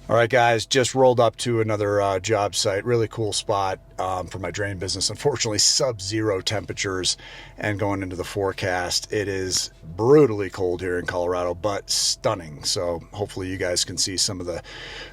All right, guys, just rolled up to another job site. Really cool spot for my drain business. Unfortunately, sub-zero temperatures and going into the forecast. It is brutally cold here in Colorado, but stunning. So hopefully you guys can see some of the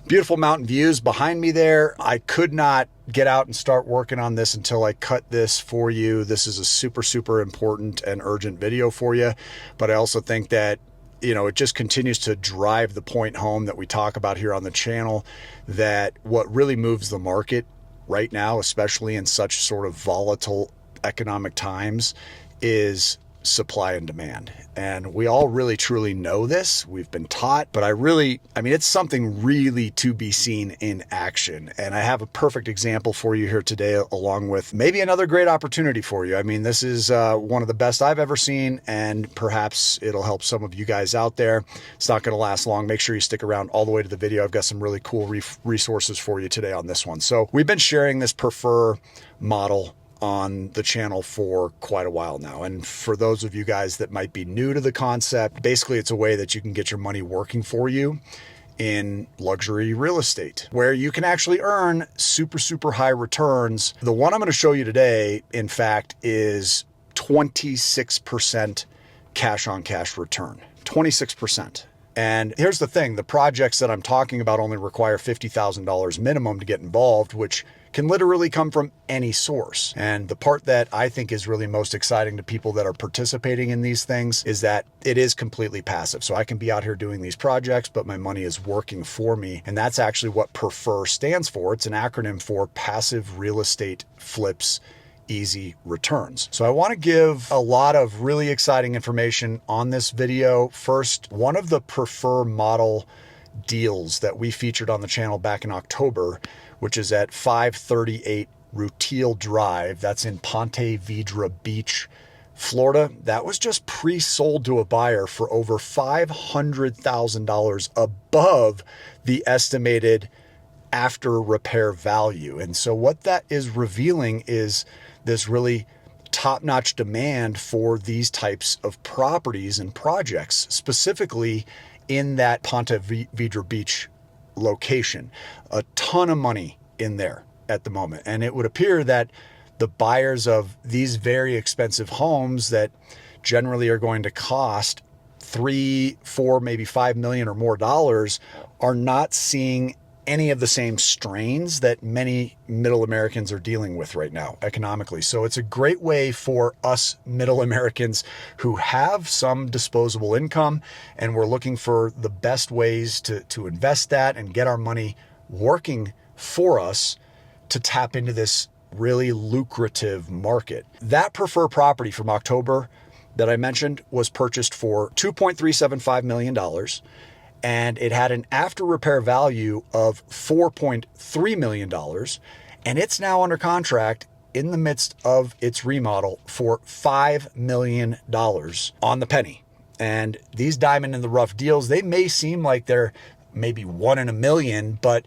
beautiful mountain views behind me there. I could not get out and start working on this until I cut this for you. This is a super, super important and urgent video for you. But I also think that it just continues to drive the point home that we talk about here on the channel, that what really moves the market right now, especially in such sort of volatile economic times, is supply and demand. And we all really truly know this. We've been taught, but it's something really to be seen in action. And I have a perfect example for you here today, along with maybe another great opportunity for you. This is one of the best I've ever seen, and perhaps it'll help some of you guys out there. It's not going to last long. Make sure you stick around all the way to the video. I've got some really cool resources for you today on this one. So we've been sharing this prefer model on the channel for quite a while now. And for those of you guys that might be new to the concept, basically it's a way that you can get your money working for you in luxury real estate, where you can actually earn super, super high returns. The one I'm going to show you today, in fact, is 26% cash on cash return, 26%. And here's the thing, the projects that I'm talking about only require $50,000 minimum to get involved, which can literally come from any source. And the part that I think is really most exciting to people that are participating in these things is that it is completely passive. So I can be out here doing these projects, but my money is working for me. And that's actually what PREFER stands for. It's an acronym for Passive Real Estate Flips Easy Returns. So I want to give a lot of really exciting information on this video. First, one of the PREFER model deals that we featured on the channel back in October, which is at 538 Rutile Drive. That's in Ponte, Vedra Beach, Florida. That was just pre-sold to a buyer for over $500,000 above the estimated after repair value. And so what that is revealing is this really top-notch demand for these types of properties and projects, specifically in that Ponte Vedra Beach location. A ton of money in there at the moment. And it would appear that the buyers of these very expensive homes that generally are going to cost 3, 4, maybe 5 million or more dollars are not seeing any of the same strains that many middle Americans are dealing with right now economically. So it's a great way for us middle Americans who have some disposable income, and we're looking for the best ways to invest that and get our money working for us to tap into this really lucrative market. That PREFER property from October that I mentioned was purchased for $2.375 million. And it had an after repair value of $4.3 million. And it's now under contract in the midst of its remodel for $5 million on the penny. And these diamond in the rough deals, they may seem like they're maybe 1 in a million, but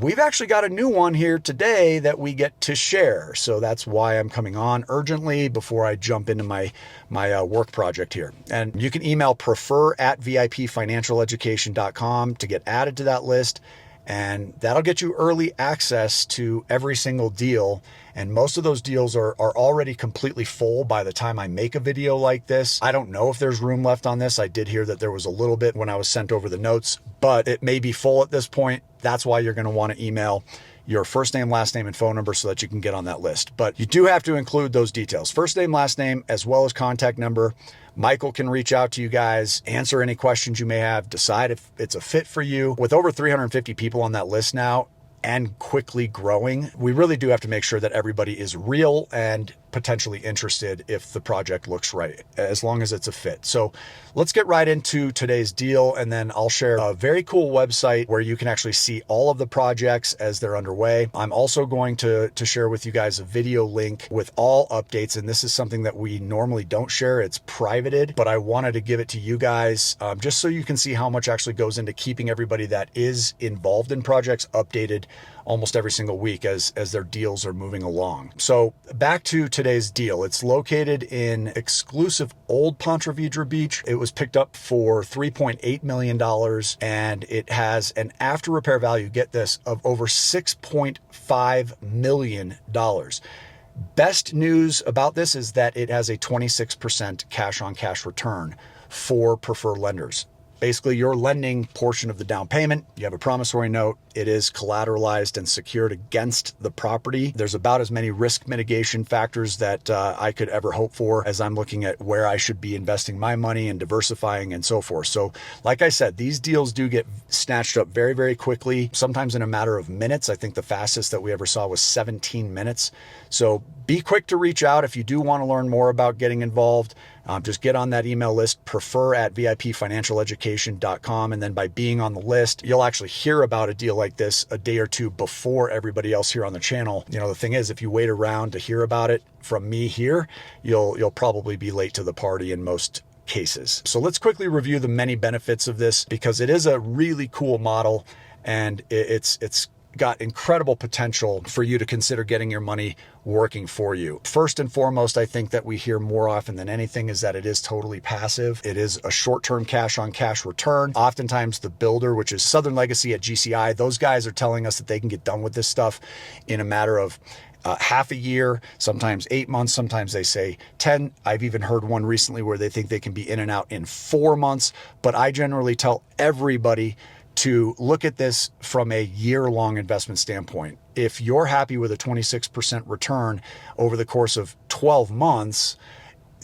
we've actually got a new one here today that we get to share. So that's why I'm coming on urgently before I jump into my work project here. And you can email prefer@vipfinancialeducation.com to get added to that list. And that'll get you early access to every single deal. And most of those deals are already completely full by the time I make a video like this. I don't know if there's room left on this. I did hear that there was a little bit when I was sent over the notes, but it may be full at this point. That's why you're going to want to email your first name, last name, and phone number so that you can get on that list. But you do have to include those details, first name, last name, as well as contact number. Michael can reach out to you guys, answer any questions you may have, decide if it's a fit for you. With over 350 people on that list now and quickly growing, we really do have to make sure that everybody is real and potentially interested if the project looks right, as long as it's a fit. So let's get right into today's deal, and then I'll share a very cool website where you can actually see all of the projects as they're underway. I'm also going to share with you guys a video link with all updates, and this is something that we normally don't share. It's privated, but I wanted to give it to you guys just so you can see how much actually goes into keeping everybody that is involved in projects updated almost every single week as their deals are moving along. So back to today's deal. It's located in exclusive Old Ponte Vedra Beach. It was picked up for $3.8 million, and it has an after repair value, get this, of over $6.5 million. Best news about this is that it has a 26% cash on cash return for preferred lenders. Basically, your lending portion of the down payment, you have a promissory note. It is collateralized and secured against the property. There's about as many risk mitigation factors that I could ever hope for as I'm looking at where I should be investing my money and diversifying and so forth. So like I said, these deals do get snatched up very, very quickly, sometimes in a matter of minutes. I think the fastest that we ever saw was 17 minutes. So be quick to reach out if you do want to learn more about getting involved. Just get on that email list, prefer@vipfinancialeducation.com. And then by being on the list, you'll actually hear about a deal like this a day or two before everybody else here on the channel. You know, the thing is, if you wait around to hear about it from me here, you'll probably be late to the party in most cases. So let's quickly review the many benefits of this, because it is a really cool model, and it's got incredible potential for you to consider getting your money working for you. First and foremost, I think that we hear more often than anything is that it is totally passive. It is a short-term cash on cash return. Oftentimes the builder, which is Southern Legacy at GCI, those guys are telling us that they can get done with this stuff in a matter of half a year, sometimes 8 months, sometimes they say 10. I've even heard one recently where they think they can be in and out in 4 months. But I generally tell everybody to look at this from a year-long investment standpoint. If you're happy with a 26% return over the course of 12 months,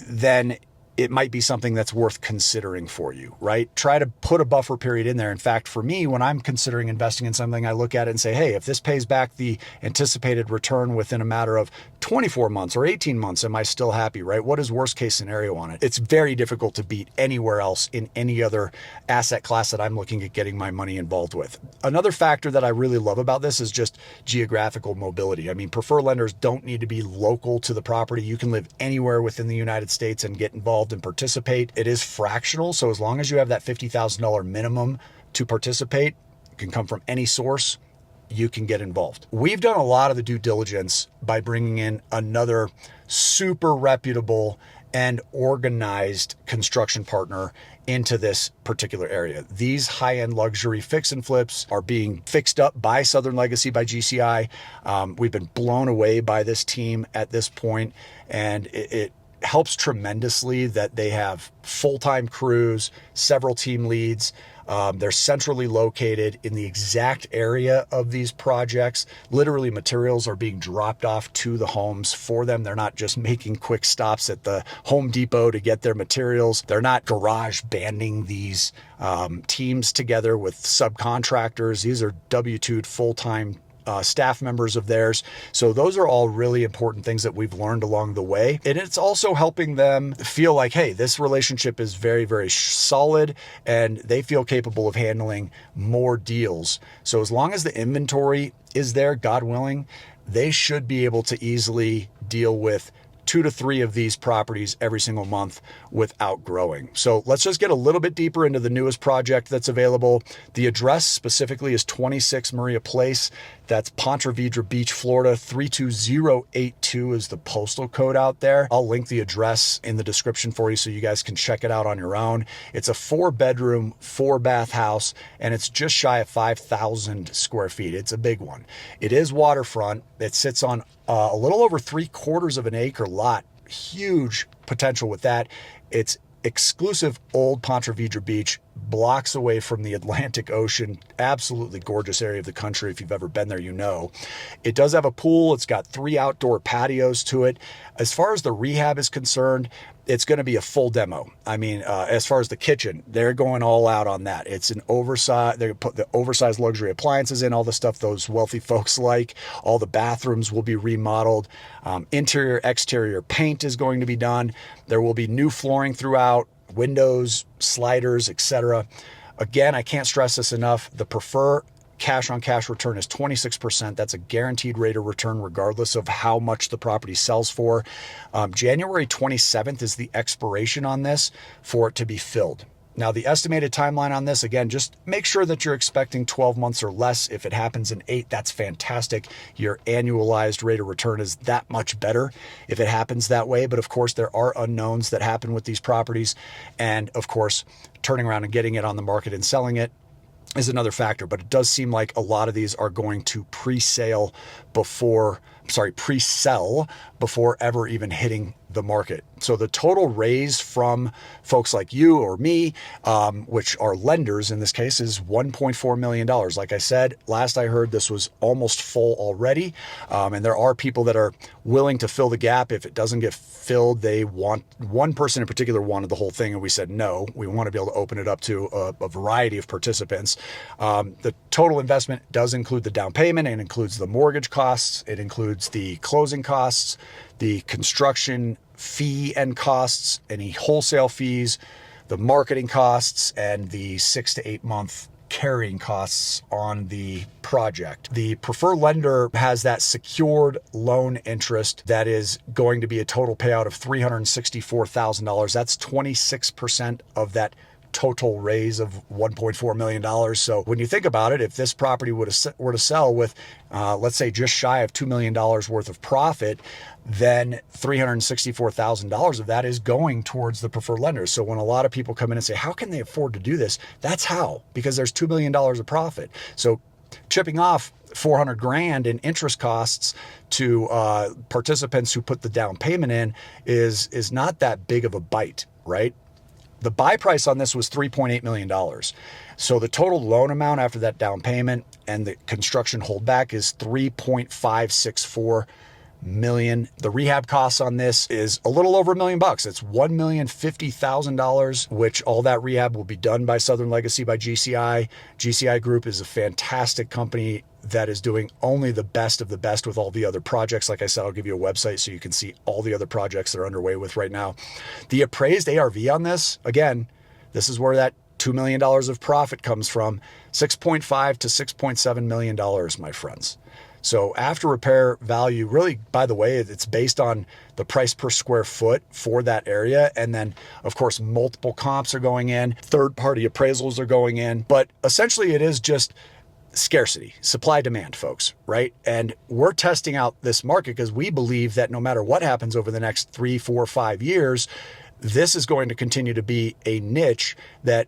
then it might be something that's worth considering for you, right? Try to put a buffer period in there. In fact, for me, when I'm considering investing in something, I look at it and say, hey, if this pays back the anticipated return within a matter of 24 months or 18 months, am I still happy, right? What is worst case scenario on it? It's very difficult to beat anywhere else in any other asset class that I'm looking at getting my money involved with. Another factor that I really love about this is just geographical mobility. I mean, preferred lenders don't need to be local to the property. You can live anywhere within the United States and get involved and participate. It is fractional, so as long as you have that $50,000 minimum to participate, it can come from any source, you can get involved. We've done a lot of the due diligence by bringing in another super reputable and organized construction partner into this particular area. These high-end luxury fix and flips are being fixed up by Southern Legacy, by GCI. We've been blown away by this team at this point, and it helps tremendously that they have full-time crews, several team leads. They're centrally located in the exact area of these projects. Literally, materials are being dropped off to the homes for them. They're not just making quick stops at the Home Depot to get their materials. They're not garage banding these teams together with subcontractors. These are W-2'd full-time staff members of theirs. So those are all really important things that we've learned along the way. And it's also helping them feel like, hey, this relationship is very, very solid, and they feel capable of handling more deals. So as long as the inventory is there, God willing, they should be able to easily deal with 2 to 3 of these properties every single month without growing. So let's just get a little bit deeper into the newest project that's available. The address specifically is 26 Maria Place. That's Ponte Vedra Beach, Florida. 32082 is the postal code out there. I'll link the address in the description for you so you guys can check it out on your own. It's a 4-bedroom, 4-bath house, and it's just shy of 5,000 square feet. It's a big one. It is waterfront. It sits on a little over 3/4 of an acre lot. Huge potential with that. It's exclusive Old Ponte Vedra Beach, blocks away from the Atlantic Ocean. Absolutely gorgeous area of the country. If you've ever been there, you know. It does have a pool. It's got 3 outdoor patios to it. As far as the rehab is concerned, it's going to be a full demo. I mean, as far as the kitchen, they're going all out on that. It's an oversized, they're going to put the oversized luxury appliances in, all the stuff those wealthy folks like. All the bathrooms will be remodeled. Interior, exterior paint is going to be done. There will be new flooring throughout, windows, sliders, etc. Again, I can't stress this enough. The prefer cash on cash return is 26%. That's a guaranteed rate of return regardless of how much the property sells for. January 27th is the expiration on this for it to be filled. Now, the estimated timeline on this, again, just make sure that you're expecting 12 months or less. If it happens in 8, that's fantastic. Your annualized rate of return is that much better if it happens that way. But of course, there are unknowns that happen with these properties. And of course, turning around and getting it on the market and selling it is another factor. But it does seem like a lot of these are going to pre-sell before ever even hitting the market. So the total raise from folks like you or me, which are lenders in this case, is $1.4 million. Like I said, last I heard, this was almost full already. And there are people that are willing to fill the gap. If it doesn't get filled, one person in particular wanted the whole thing. And we said, no, we want to be able to open it up to a variety of participants. The total investment does include the down payment. It includes the mortgage costs. It includes the closing costs, the construction fee and costs, any wholesale fees, the marketing costs, and the 6 to 8 month carrying costs on the project. The preferred lender has that secured loan interest that is going to be a total payout of $364,000. That's 26% of that total raise of $1.4 million. So when you think about it, if this property were to sell with, let's say, just shy of $2 million worth of profit, then $364,000 of that is going towards the preferred lenders. So when a lot of people come in and say, how can they afford to do this? That's how, because there's $2 million of profit. So chipping off $400,000 in interest costs to participants who put the down payment in is not that big of a bite, right? The buy price on this was $3.8 million. So the total loan amount after that down payment and the construction holdback is $3.564 million. The rehab costs on this is a little over $1 million. It's $1,050,000, which all that rehab will be done by Southern Legacy, by GCI. GCI Group is a fantastic company that is doing only the best of the best with all the other projects. Like I said, I'll give you a website so you can see all the other projects they're underway with right now. The appraised ARV on this, again, this is where that $2 million of profit comes from, $6.5 to $6.7 million, my friends. So after repair value, really, by the way, it's based on the price per square foot for that area. And then, of course, multiple comps are going in, third-party appraisals are going in. But essentially, it is just scarcity, supply demand, folks, right? And we're testing out this market because we believe that no matter what happens over the next 3, 4, 5 years, this is going to continue to be a niche that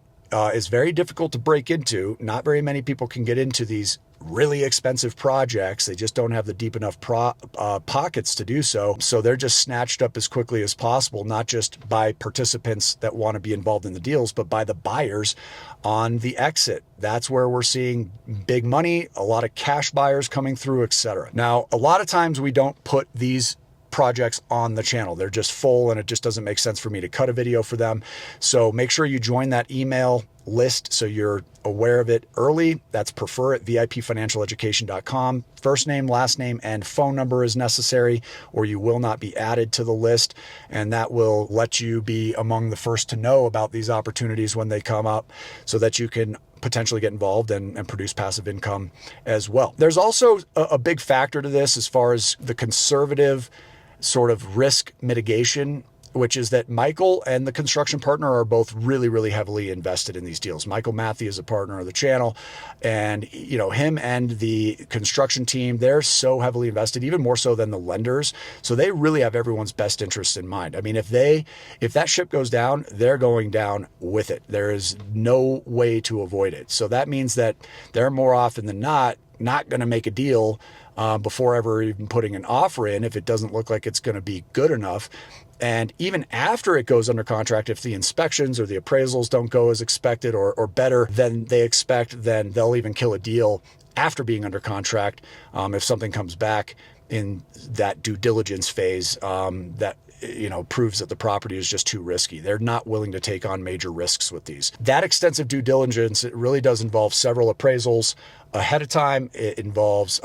is very difficult to break into. Not very many people can get into these really expensive projects. They just don't have the deep enough pockets to do so. So they're just snatched up as quickly as possible, not just by participants that want to be involved in the deals, but by the buyers on the exit. That's where we're seeing big money, a lot of cash buyers coming through, etc. Now, a lot of times we don't put these projects on the channel. They're just full and it just doesn't make sense for me to cut a video for them. So make sure you join that email list so you're aware of it early. That's prefer@vipfinancialeducation.com. First name, last name, and phone number is necessary, or you will not be added to the list. And that will let you be among the first to know about these opportunities when they come up so that you can potentially get involved and produce passive income as well. There's also a big factor to this as far as the conservative sort of risk mitigation, which is that Michael and the construction partner are both really, really heavily invested in these deals. Michael Matthew is a partner of the channel, and him and the construction team, they're so heavily invested, even more so than the lenders. So they really have everyone's best interest in mind. I mean, if that ship goes down, they're going down with it. There is no way to avoid it. So that means that they're more often than not going to make a deal before ever even putting an offer in if it doesn't look like it's going to be good enough. And even after it goes under contract, if the inspections or the appraisals don't go as expected or better than they expect, then they'll even kill a deal after being under contract if something comes back in that due diligence phase that proves that the property is just too risky. They're not willing to take on major risks with these. That extensive due diligence, it really does involve several appraisals ahead of time. It involves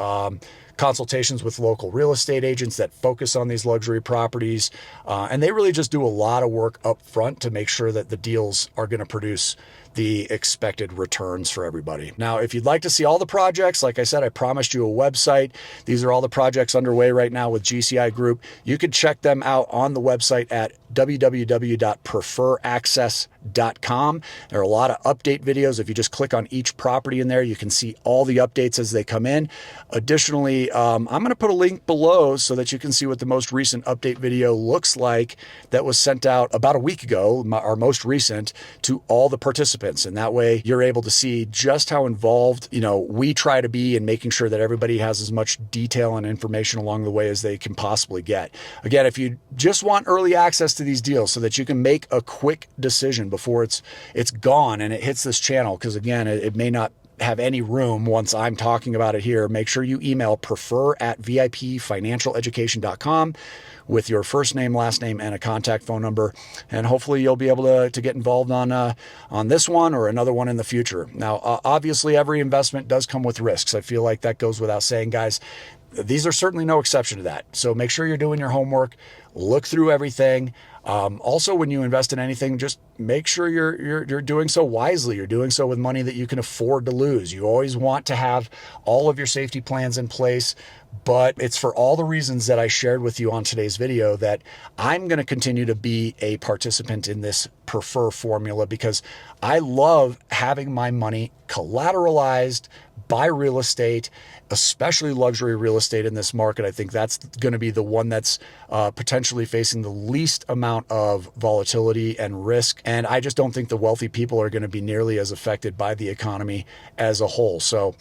consultations with local real estate agents that focus on these luxury properties. And they really just do a lot of work up front to make sure that the deals are going to produce the expected returns for everybody. Now, if you'd like to see all the projects, like I said, I promised you a website. These are all the projects underway right now with GCI Group. You can check them out on the website at www.preferaccess.com. There are a lot of update videos. If you just click on each property in there, you can see all the updates as they come in. Additionally, I'm going to put a link below so that you can see what the most recent update video looks like that was sent out about a week ago, our most recent, to all the participants. And that way you're able to see just how involved, we try to be in making sure that everybody has as much detail and information along the way as they can possibly get. Again, if you just want early access to these deals so that you can make a quick decision before it's gone and it hits this channel, because again, it may not have any room once I'm talking about it here, make sure you email prefer@vipfinancialeducation.com with your first name, last name, and a contact phone number. And hopefully you'll be able to get involved on this one or another one in the future. Now, obviously every investment does come with risks. I feel like that goes without saying, guys. These are certainly no exception to that. So make sure you're doing your homework, look through everything. Also, when you invest in anything, just make sure you're doing so wisely. You're doing so with money that you can afford to lose. You always want to have all of your safety plans in place, but it's for all the reasons that I shared with you on today's video that I'm going to continue to be a participant in this Prefer formula, because I love having my money collateralized by real estate, especially luxury real estate in this market. I think that's going to be the one that's potentially facing the least amount of volatility and risk. And I just don't think the wealthy people are going to be nearly as affected by the economy as a whole. So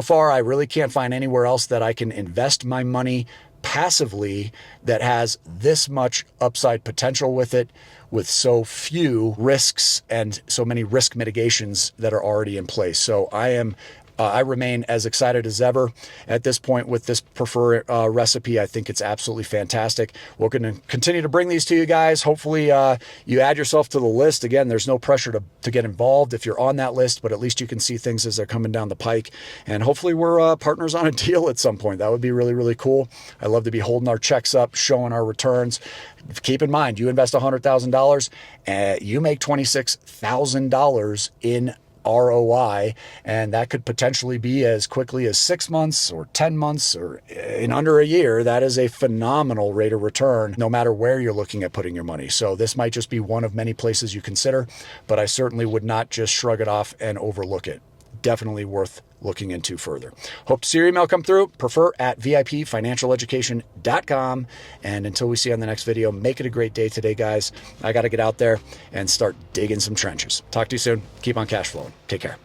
far, I really can't find anywhere else that I can invest my money passively that has this much upside potential with it, with so few risks and so many risk mitigations that are already in place. So I remain as excited as ever at this point with this Prefer recipe. I think it's absolutely fantastic. We're going to continue to bring these to you guys. Hopefully you add yourself to the list. Again, there's no pressure to get involved if you're on that list, but at least you can see things as they're coming down the pike. And hopefully we're partners on a deal at some point. That would be really, really cool. I love to be holding our checks up, showing our returns. Keep in mind, you invest $100,000, you make $26,000 in ROI, and that could potentially be as quickly as 6 months or 10 months or in under a year. That is a phenomenal rate of return, no matter where you're looking at putting your money. So this might just be one of many places you consider, but I certainly would not just shrug it off and overlook it. Definitely worth looking into further. Hope to see your email come through. Prefer@vipfinancialeducation.com. And until we see you on the next video, make it a great day today, guys. I got to get out there and start digging some trenches. Talk to you soon. Keep on cash flowing. Take care.